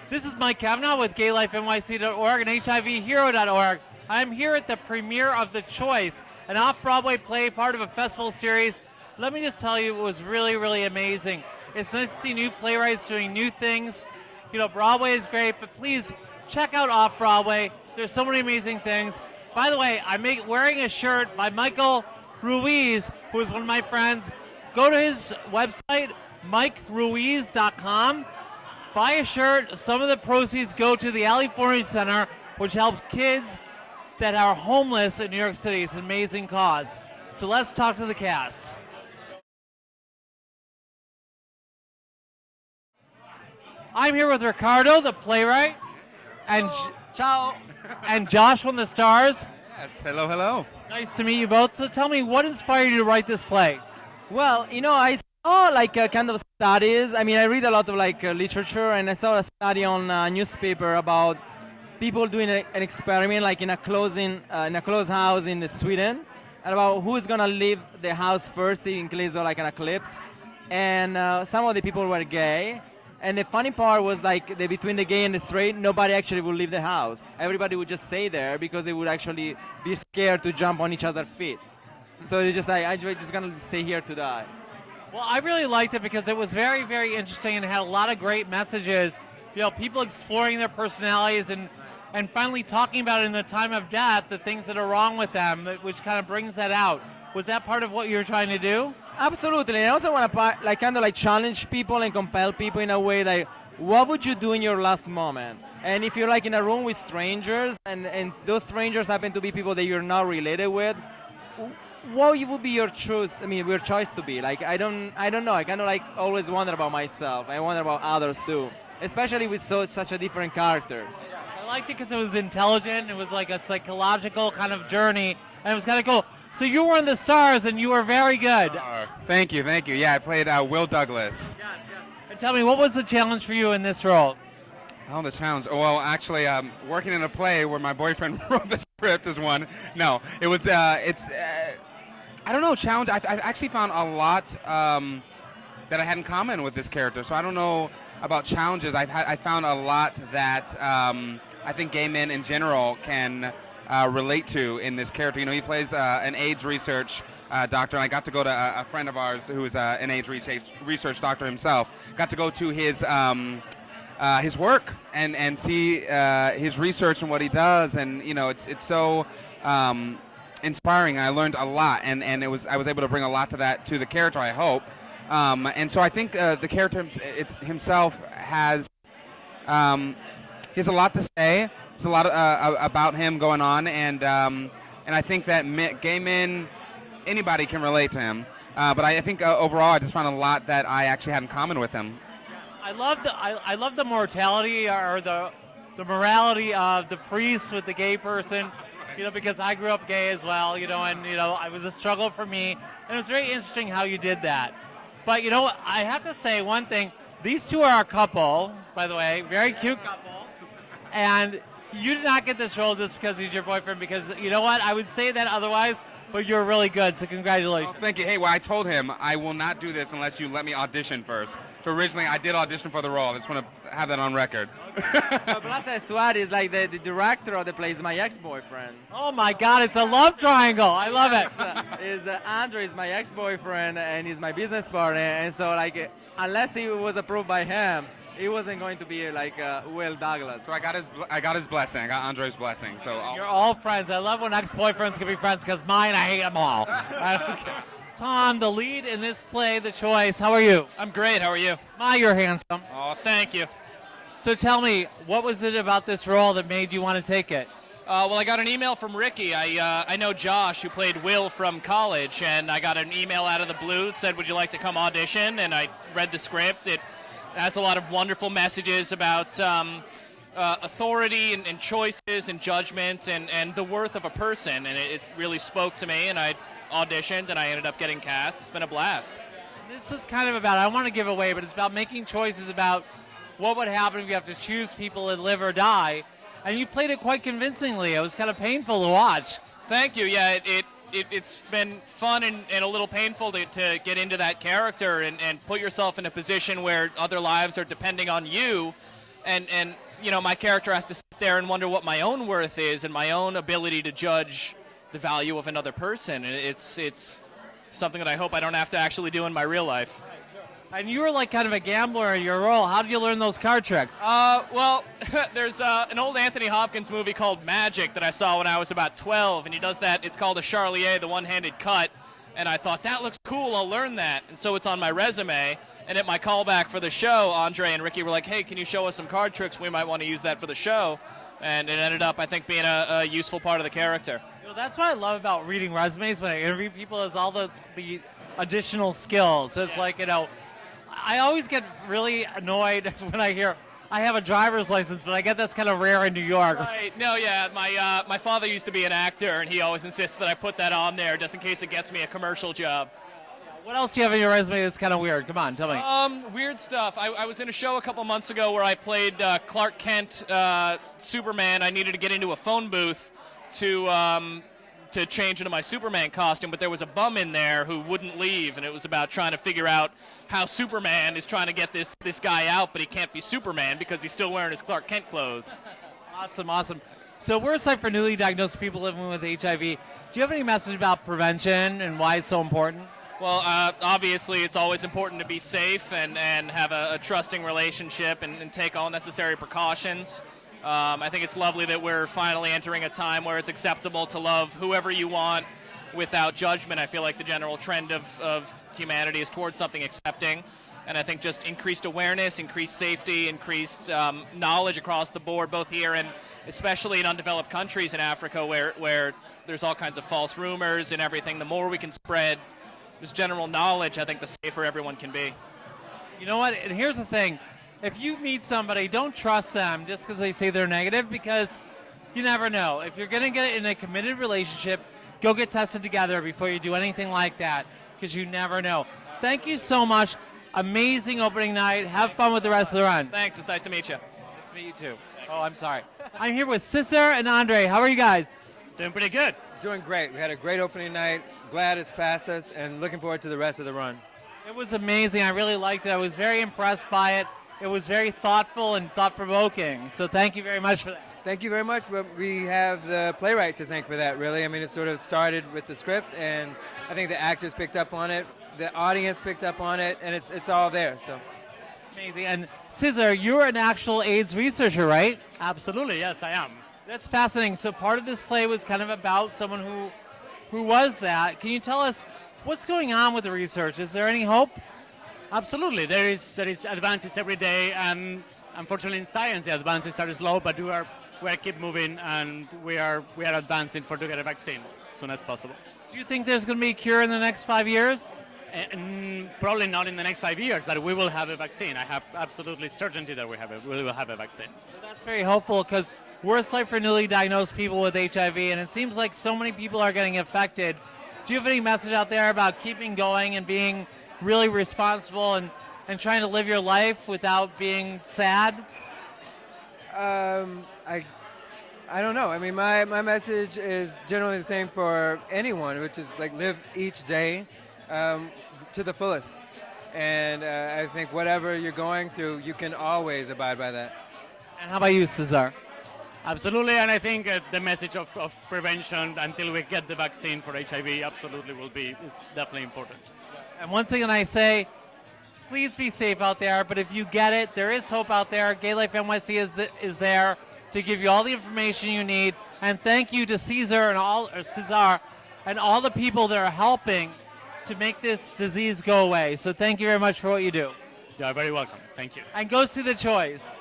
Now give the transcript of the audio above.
This is Mike Kavanaugh with GayLifeNYC.org and HIVHero.org. I'm here at the premiere of The Choice, an off-Broadway play, part of a festival series. Let me just tell you, it was really, really amazing. It's nice to see new playwrights doing new things. You know, Broadway is great, but please check out off-Broadway. There's so many amazing things. By the way, I'm wearing a shirt by Michael Ruiz, who is one of my friends. Go to his website, MikeRuiz.com. Buy a shirt. Some of the proceeds go to the California Center, which helps kids that are homeless in New York City. It's an amazing cause. So let's talk to the cast. I'm here with Ricardo, the playwright, and Ciao. and Josh from the Stars. Yes, hello, hello. Nice to meet you both. So tell me, what inspired you to write this play? Well, I saw kind of studies. I mean, I read a lot of literature, and I saw a study on a newspaper about people doing an experiment in a closed house in Sweden, and about who is gonna leave the house first in case of an eclipse. And some of the people were gay. And the funny part was between the gay and the straight, nobody actually would leave the house. Everybody would just stay there because they would actually be scared to jump on each other's feet. So they're just I'm just gonna stay here to die. Well, I really liked it because it was very, very interesting and had a lot of great messages. You know, people exploring their personalities and finally talking about in the time of death the things that are wrong with them, which kind of brings that out. Was that part of what you were trying to do? Absolutely. And I also want to challenge people and compel people in a way what would you do in your last moment? And if you're in a room with strangers and those strangers happen to be people that you're not related with, what would be your choice? I mean, your choice to be? I don't know. I kind of always wonder about myself. I wonder about others too, especially with such a different characters. Yes, I liked it because it was intelligent. It was like a psychological kind of journey, and it was kind of cool. So you were in the Stars, and you were very good. Thank you. Yeah, I played Will Douglas. Yes. And tell me, what was the challenge for you in this role? Oh, the challenge. Well, actually, working in a play where my boyfriend wrote the script is one. No, it was. I don't know. Challenge. I've actually found a lot that I had in common with this character. So I don't know about challenges. I found a lot that I think gay men in general can relate to in this character. You know, he plays an AIDS research doctor, and I got to go to a friend of ours who is an AIDS research doctor himself. Got to go to his work and see his research and what he does, and it's so inspiring. I learned a lot, and I was able to bring a lot to the character, I hope. And so I think the character himself has he has a lot to say. There's a lot about him going on, and I think that gay men, anybody can relate to him. But I think overall, I just found a lot that I actually had in common with him. I love the mortality or the morality of the priest with the gay person. Because I grew up gay as well. And it was a struggle for me, and it was very interesting how you did that. But I have to say one thing. These two are a couple, by the way, very cute couple, and you did not get this role just because he's your boyfriend, because you know what? I would say that otherwise, but you're really good, so congratulations. Oh, thank you. Hey, well, I told him I will not do this unless you let me audition first. So originally, I did audition for the role. I just want to have that on record. Plus, as to add, is the director of the play is my ex-boyfriend. Oh my God, it's a love triangle. I love it. Andrew is my ex-boyfriend, and he's my business partner, and so unless he was approved by him, it wasn't going to be Will Douglas. So I got his blessing. I got Andre's blessing. So you're all friends. I love when ex-boyfriends can be friends, because mine, I hate them all. I don't care. Tom, the lead in this play, The Choice. How are you? I'm great. How are you? You're handsome. Oh, thank you. So tell me, what was it about this role that made you want to take it? Well, I got an email from Ricky. I know Josh, who played Will from college, and I got an email out of the blue that said, would you like to come audition? And I read the script. It has a lot of wonderful messages about authority and choices and judgment and the worth of a person, and it really spoke to me, and I auditioned, and I ended up getting cast. It's been a blast. This is kind of about, I don't want to give away, but it's about making choices about what would happen if you have to choose people that live or die, and you played it quite convincingly. It was kind of painful to watch. Thank you. Yeah, it's been fun and a little painful to get into that character and put yourself in a position where other lives are depending on you. and you know, my character has to sit there and wonder what my own worth is and my own ability to judge the value of another person. And it's something that I hope I don't have to actually do in my real life. And you were like kind of a gambler in your role. How did you learn those card tricks? Well, there's an old Anthony Hopkins movie called Magic that I saw when I was about 12, and he does that. It's called a Charlier, the one-handed cut, and I thought, that looks cool, I'll learn that. And so it's on my resume, and at my callback for the show, Andre and Ricky were like, hey, can you show us some card tricks? We might want to use that for the show. And it ended up, I think, being a useful part of the character. You know, that's what I love about reading resumes when I interview people is all the additional skills. It's like, you know, I always get really annoyed when I hear I have a driver's license, but I get that's kind of rare in New York. Right. No, yeah. My father used to be an actor, and he always insists that I put that on there just in case it gets me a commercial job. What else do you have in your resume that's kind of weird? Come on, tell me. Weird stuff. I was in a show a couple months ago where I played Clark Kent, Superman. I needed to get into a phone booth to change into my Superman costume, but there was a bum in there who wouldn't leave, and it was about trying to figure out how Superman is trying to get this guy out, but he can't be Superman because he's still wearing his Clark Kent clothes. Awesome. So we're a site for newly diagnosed people living with HIV. Do you have any message about prevention and why it's so important? Well, obviously it's always important to be safe and have a trusting relationship and take all necessary precautions. I think it's lovely that we're finally entering a time where it's acceptable to love whoever you want without judgment. I feel like the general trend of humanity is towards something accepting, and I think just increased awareness, increased safety, increased knowledge across the board, both here and especially in undeveloped countries in Africa where there's all kinds of false rumors and everything. The more we can spread just general knowledge, I think the safer everyone can be. You know what? And here's the thing. If you meet somebody, don't trust them just because they say they're negative, because you never know. If you're going to get in a committed relationship, go get tested together before you do anything like that, because you never know. Thank you so much. Amazing opening night. Have fun with the rest of the run. Thanks. It's nice to meet you. Nice to meet you too. Oh, I'm sorry. I'm here with Cesar and Andre. How are you guys? Doing pretty good. Doing great. We had a great opening night. Glad it's past us, and looking forward to the rest of the run. It was amazing. I really liked it. I was very impressed by it. It was very thoughtful and thought-provoking. So thank you very much for that. Thank you very much. But we have the playwright to thank for that, really. I mean, it sort of started with the script, and I think the actors picked up on it, the audience picked up on it, and it's all there. So amazing. And Cesar, you're an actual AIDS researcher, right? Absolutely, yes, I am. That's fascinating. So part of this play was kind of about someone who was that. Can you tell us what's going on with the research? Is there any hope? Absolutely, there is advances every day, and unfortunately in science the advances are slow, but we are keep moving, and we are advancing to get a vaccine as soon as possible. Do you think there's going to be a cure in the next 5 years? Probably not in the next 5 years, but we will have a vaccine. I have absolutely certainty that we will have a vaccine. Well, that's very hopeful, because we're a site for newly diagnosed people with HIV, and it seems like so many people are getting affected. Do you have any message out there about keeping going and being really responsible and trying to live your life without being sad? I don't know. I mean, my message is generally the same for anyone, which is like live each day to the fullest. And I think whatever you're going through, you can always abide by that. And how about you, Cesar? Absolutely, and I think the message of prevention until we get the vaccine for HIV absolutely is definitely important. And once again, I say, please be safe out there. But if you get it, there is hope out there. Gay Life NYC is there to give you all the information you need. And thank you to Cesar and all the people that are helping to make this disease go away. So thank you very much for what you do. You are very welcome. Thank you. And go see The Choice.